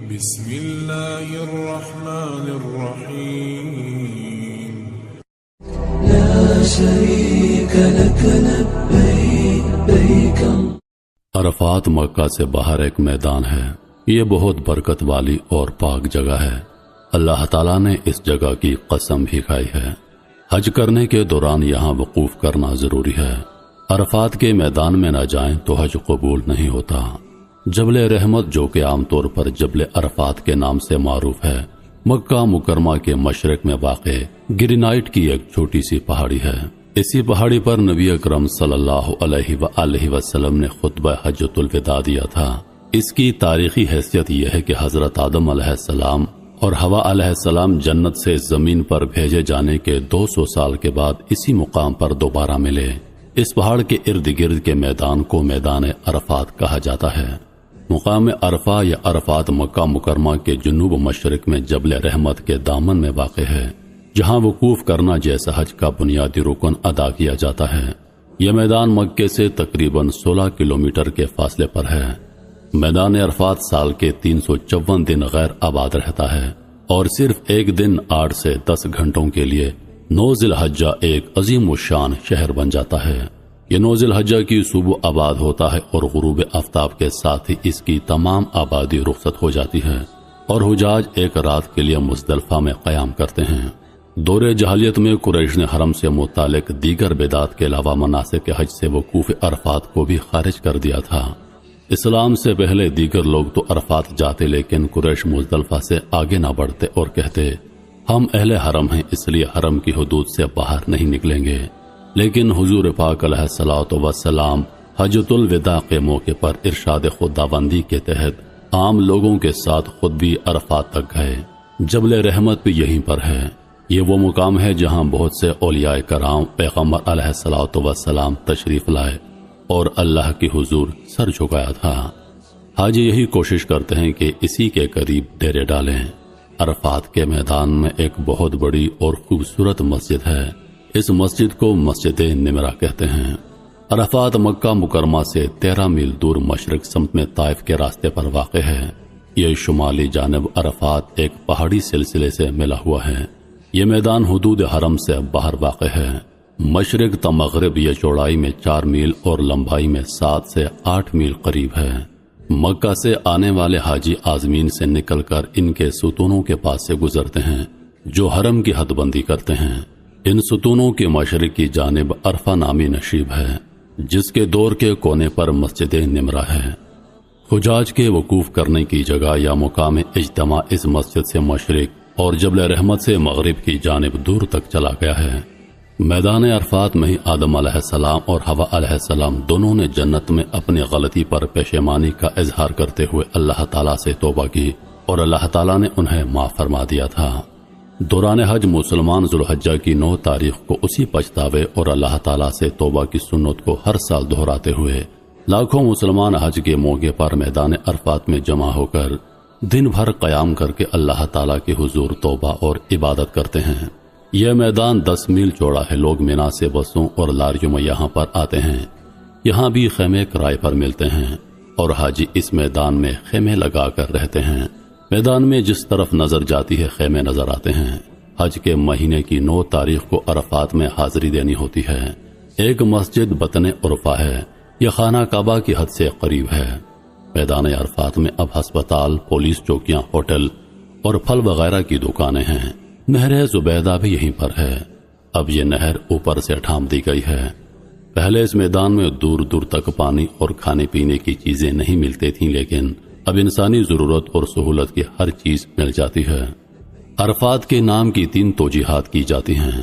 بسم الله الرحمن الرحيم لا شريك لك لبيك عرفات مکہ سے باہر ایک میدان ہے۔ یہ بہت برکت والی اور پاک جگہ ہے۔ اللہ تعالیٰ نے اس جگہ کی قسم بھی کھائی ہے۔ حج کرنے کے دوران یہاں وقوف کرنا ضروری ہے۔ عرفات کے میدان میں نہ جائیں تو حج قبول نہیں ہوتا۔ جبل رحمت، جو کہ عام طور پر جبل عرفات کے نام سے معروف ہے، مکہ مکرمہ کے مشرق میں واقع گرینائٹ کی ایک چھوٹی سی پہاڑی ہے۔ اسی پہاڑی پر نبی اکرم صلی اللہ علیہ وآلہ وسلم نے خطبہ حجۃ الوداع دیا تھا۔ اس کی تاریخی حیثیت یہ ہے کہ حضرت آدم علیہ السلام اور حوا علیہ السلام جنت سے زمین پر بھیجے جانے کے 200 سال کے بعد اسی مقام پر دوبارہ ملے۔ اس پہاڑ کے ارد گرد کے میدان کو میدان عرفات کہا جاتا ہے۔ مقام عرفہ یا عرفات مکہ مکرمہ کے جنوب مشرق میں جبل رحمت کے دامن میں واقع ہے، جہاں وقوف کرنا جیسا حج کا بنیادی رکن ادا کیا جاتا ہے۔ یہ میدان مکے سے تقریباً 16 کلومیٹر کے فاصلے پر ہے۔ میدان عرفات سال کے 354 دن غیر آباد رہتا ہے اور صرف ایک دن 8 سے 10 گھنٹوں کے لیے 9 ذی الحجہ ایک عظیم الشان شہر بن جاتا ہے۔ یہ 9 ذی الحجہ کی صبح آباد ہوتا ہے اور غروب آفتاب کے ساتھ ہی اس کی تمام آبادی رخصت ہو جاتی ہے اور حجاج ایک رات کے لیے مزدلفہ میں قیام کرتے ہیں۔ دور جاہلیت میں قریش نے حرم سے متعلق دیگر بدعات کے علاوہ مناسک حج سے وقوف عرفات کو بھی خارج کر دیا تھا۔ اسلام سے پہلے دیگر لوگ تو عرفات جاتے، لیکن قریش مزدلفہ سے آگے نہ بڑھتے اور کہتے ہم اہل حرم ہیں، اس لیے حرم کی حدود سے باہر نہیں نکلیں گے۔ لیکن حضور پاک علیہ الصلوۃ والسلام حجۃ الوداع کے موقع پر ارشاد خداوندی کے تحت عام لوگوں کے ساتھ خود بھی عرفات تک گئے۔ جبل رحمت بھی یہیں پر ہے۔ یہ وہ مقام ہے جہاں بہت سے اولیاء کرام پیغمبر علیہ الصلوۃ والسلام تشریف لائے اور اللہ کی حضور سر جھکایا تھا۔ حاجی یہی کوشش کرتے ہیں کہ اسی کے قریب ڈیرے ڈالیں۔ عرفات کے میدان میں ایک بہت بڑی اور خوبصورت مسجد ہے۔ اس مسجد کو مسجد نمرہ کہتے ہیں۔ عرفات مکہ مکرمہ سے 13 میل دور مشرق سمت میں طائف کے راستے پر واقع ہے۔ یہ شمالی جانب عرفات ایک پہاڑی سلسلے سے ملا ہوا ہے۔ یہ میدان حدود حرم سے باہر واقع ہے۔ مشرق تا مغرب یہ چوڑائی میں 4 میل اور لمبائی میں 7 سے 8 میل قریب ہے۔ مکہ سے آنے والے حاجی عازمین سے نکل کر ان کے ستونوں کے پاس سے گزرتے ہیں جو حرم کی حد بندی کرتے ہیں۔ ان ستونوں کے مشرق کی جانب عرفہ نامی نشیب ہے، جس کے دور کے کونے پر مسجد نمرہ ہے۔ حجاج کے وقوف کرنے کی جگہ یا مقام اجتماع اس مسجد سے مشرق اور جبل رحمت سے مغرب کی جانب دور تک چلا گیا ہے۔ میدان عرفات میں ہی آدم علیہ السلام اور حوا علیہ السلام دونوں نے جنت میں اپنی غلطی پر پشیمانی کا اظہار کرتے ہوئے اللہ تعالیٰ سے توبہ کی اور اللہ تعالیٰ نے انہیں معاف فرما دیا تھا۔ دوران حج مسلمان ذوالحجہ کی 9 تاریخ کو اسی پچھتاوے اور اللہ تعالیٰ سے توبہ کی سنت کو ہر سال دہراتے ہوئے لاکھوں مسلمان حج کے موقع پر میدان عرفات میں جمع ہو کر دن بھر قیام کر کے اللہ تعالیٰ کے حضور توبہ اور عبادت کرتے ہیں۔ یہ میدان 10 میل چوڑا ہے۔ لوگ مینا سے بسوں اور لاریوں میں یہاں پر آتے ہیں۔ یہاں بھی خیمے کرائے پر ملتے ہیں اور حاجی اس میدان میں خیمے لگا کر رہتے ہیں۔ میدان میں جس طرف نظر جاتی ہے خیمے نظر آتے ہیں۔ حج کے مہینے کی 9 تاریخ کو عرفات میں حاضری دینی ہوتی ہے۔ ایک مسجد بطن عرفہ ہے۔ یہ خانہ کعبہ کی حد سے قریب ہے۔ میدان عرفات میں اب ہسپتال، پولیس چوکیاں، ہوٹل اور پھل وغیرہ کی دکانیں ہیں۔ نہر زبیدہ بھی یہیں پر ہے۔ اب یہ نہر اوپر سے ڈھانپ دی گئی ہے۔ پہلے اس میدان میں دور دور تک پانی اور کھانے پینے کی چیزیں نہیں ملتی تھیں، لیکن اب انسانی ضرورت اور سہولت کی ہر چیز مل جاتی ہے۔ عرفات کے نام کی 3 توجیحات کی جاتی ہیں۔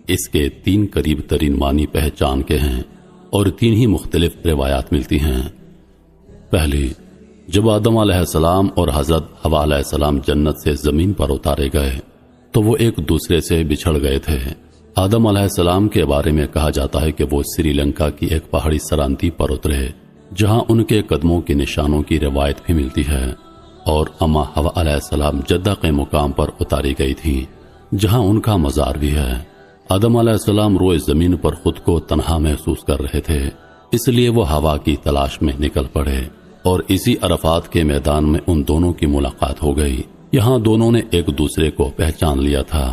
اس کے 3 قریب ترین معنی پہچان کے ہیں اور 3 ہی مختلف روایات ملتی ہیں۔ پہلی، جب آدم علیہ السلام اور حضرت حوا علیہ السلام جنت سے زمین پر اتارے گئے تو وہ ایک دوسرے سے بچھڑ گئے تھے۔ آدم علیہ السلام کے بارے میں کہا جاتا ہے کہ وہ سری لنکا کی ایک پہاڑی سرانتی پر اترے، جہاں ان کے قدموں کے نشانوں کی روایت بھی ملتی ہے، اور اما حوا علیہ السلام جدہ کے مقام پر اتاری گئی تھی، جہاں ان کا مزار بھی ہے۔ آدم علیہ السلام روئے زمین پر خود کو تنہا محسوس کر رہے تھے، اس لیے وہ ہوا کی تلاش میں نکل پڑے۔ اور اسی عرفات کے میدان میں ان دونوں کی ملاقات ہو گئی۔ یہاں دونوں نے ایک دوسرے کو پہچان لیا تھا۔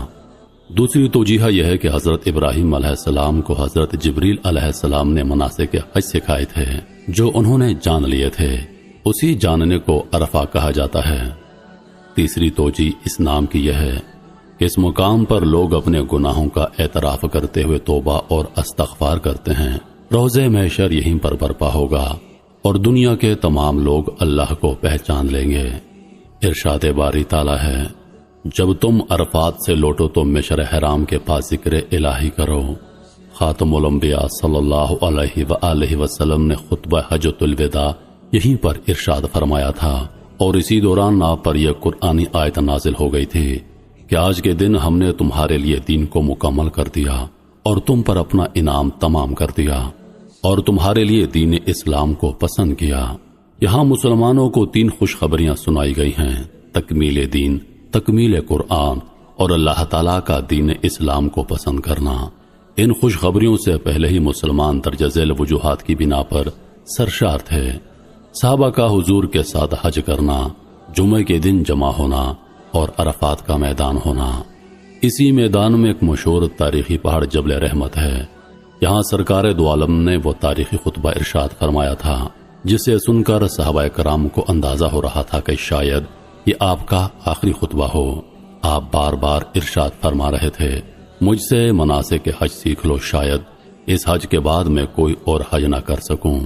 دوسری توجیہ یہ ہے کہ حضرت ابراہیم علیہ السلام کو حضرت جبریل علیہ السلام نے مناسک حج سکھائے تھے، جو انہوں نے جان لیے تھے، اسی جاننے کو عرفہ کہا جاتا ہے۔ تیسری توجیہ اس نام کی یہ ہے کہ اس مقام پر لوگ اپنے گناہوں کا اعتراف کرتے ہوئے توبہ اور استغفار کرتے ہیں۔ روزے محشر یہیں پر برپا ہوگا اور دنیا کے تمام لوگ اللہ کو پہچان لیں گے۔ ارشاد باری تعالیٰ ہے، جب تم عرفات سے لوٹو تو مشعر حرام کے پاس ذکر الہی کرو۔ خاتم الانبیاء صلی اللہ علیہ وآلہ وسلم نے خطبہ حجۃ الوداع یہیں پر ارشاد فرمایا تھا، اور اسی دوران آپ پر یہ قرآنی آیت نازل ہو گئی تھی کہ آج کے دن ہم نے تمہارے لیے دین کو مکمل کر دیا اور تم پر اپنا انعام تمام کر دیا اور تمہارے لیے دین اسلام کو پسند کیا۔ یہاں مسلمانوں کو 3 خوشخبریاں سنائی گئی ہیں: تکمیل دین، تکمیل قرآن اور اللہ تعالیٰ کا دین اسلام کو پسند کرنا۔ ان خوشخبریوں سے پہلے ہی مسلمان درجہ ذیل وجوہات کی بنا پر سرشار تھے۔ صحابہ کا حضور کے ساتھ حج کرنا، جمعے کے دن جمع ہونا اور عرفات کا میدان ہونا۔ اسی میدان میں ایک مشہور تاریخی پہاڑ جبل رحمت ہے۔ یہاں سرکار دو عالم نے وہ تاریخی خطبہ ارشاد فرمایا تھا جسے سن کر صحابہ کرام کو اندازہ ہو رہا تھا کہ شاید یہ آپ کا آخری خطبہ ہو۔ آپ بار بار ارشاد فرما رہے تھے، مجھ سے مناسک حج سیکھ لو، شاید اس حج کے بعد میں کوئی اور حج نہ کر سکوں۔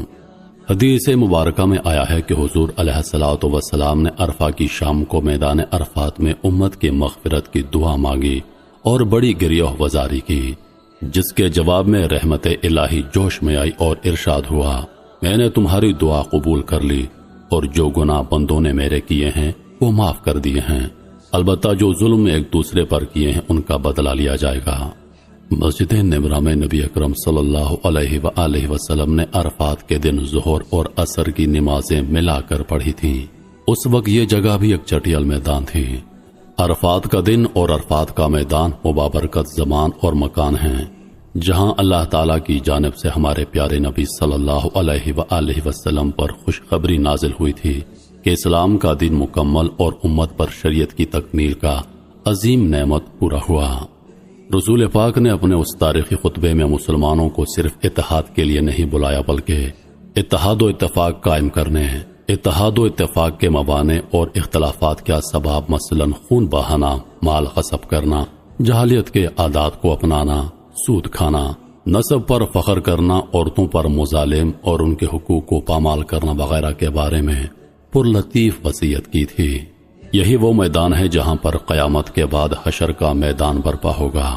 حدیث مبارکہ میں آیا ہے کہ حضور علیہ الصلوۃ والسلام نے عرفہ کی شام کو میدان عرفات میں امت کی مغفرت کی دعا مانگی اور بڑی گریہ وزاری کی، جس کے جواب میں رحمت الہی جوش میں آئی اور ارشاد ہوا، میں نے تمہاری دعا قبول کر لی اور جو گناہ بندوں نے میرے کیے ہیں وہ معاف کر دیے ہیں، البتہ جو ظلم ایک دوسرے پر کیے ہیں ان کا بدلہ لیا جائے گا۔ مسجد نمرہ میں نبی اکرم صلی اللہ علیہ وآلہ وسلم نے عرفات کے دن ظہر اور عصر کی نمازیں ملا کر پڑھی تھیں۔ اس وقت یہ جگہ بھی ایک چٹیل میدان تھی۔ عرفات کا دن اور عرفات کا میدان مبابرکت زمان اور مکان ہیں جہاں اللہ تعالیٰ کی جانب سے ہمارے پیارے نبی صلی اللہ علیہ وآلہ وسلم پر خوشخبری نازل ہوئی تھی کہ اسلام کا دین مکمل اور امت پر شریعت کی تکمیل کا عظیم نعمت پورا ہوا۔ رسول پاک نے اپنے اس تاریخی خطبے میں مسلمانوں کو صرف اتحاد کے لیے نہیں بلایا بلکہ اتحاد و اتفاق قائم کرنے، اتحاد و اتفاق کے موانع اور اختلافات کے اسباب مثلا خون بہانا، مال غصب کرنا، جہالیت کے عادات کو اپنانا، سود کھانا، نسب پر فخر کرنا، عورتوں پر مظالم اور ان کے حقوق کو پامال کرنا وغیرہ کے بارے میں پرلطیف وصیت کی تھی۔ یہی وہ میدان ہے جہاں پر قیامت کے بعد حشر کا میدان برپا ہوگا۔